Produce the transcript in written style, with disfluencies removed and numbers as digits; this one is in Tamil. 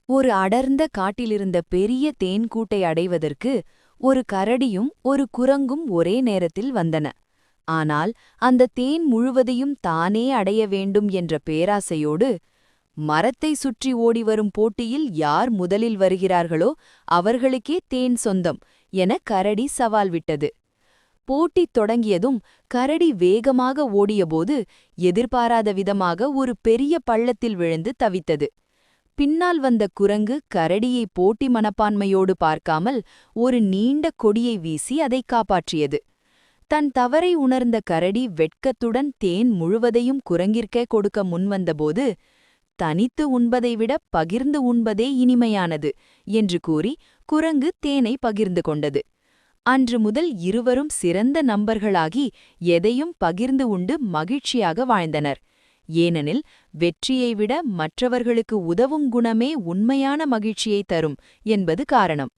ஒரு அடர்ந்த காட்டிலிருந்த பெரிய தேன்கூட்டை அடைவதற்கு ஒரு கரடியும் ஒரு குரங்கும் ஒரே நேரத்தில் வந்தன. ஆனால் அந்த தேன் முழுவதையும் தானே அடைய வேண்டும் என்ற பேராசையோடு, மரத்தை சுற்றி ஓடிவரும் போட்டியில் யார் முதலில் வருகிறார்களோ அவர்களுக்கே தேன் சொந்தம் என கரடி சவால் விட்டது. போட்டி தொடங்கியதும் கரடி வேகமாக ஓடியபோது எதிர்பாராத விதமாக ஒரு பெரிய பள்ளத்தில் விழுந்து தவித்தது. பின்னால் வந்த குரங்கு கரடியை போட்டி மனப்பான்மையோடு பார்க்காமல் ஒரு நீண்ட கொடியை வீசி அதை காப்பாற்றியது. தன் தவறை உணர்ந்த கரடி வெட்கத்துடன் தேன் முழுவதையும் குரங்கிற்கே கொடுக்க முன்வந்தபோது, தனித்து உண்பதை விட பகிர்ந்து உண்பதே இனிமையானது என்று கூறி குரங்கு தேனை பகிர்ந்து கொண்டது. அன்று முதல் இருவரும் சிறந்த நண்பர்களாகி எதையும் பகிர்ந்து உண்டு மகிழ்ச்சியாக வாழ்ந்தனர். ஏனெனில் வெற்றியை விட மற்றவர்களுக்கு உதவும் குணமே உண்மையான மகிழ்ச்சியை தரும் என்பது காரணம்.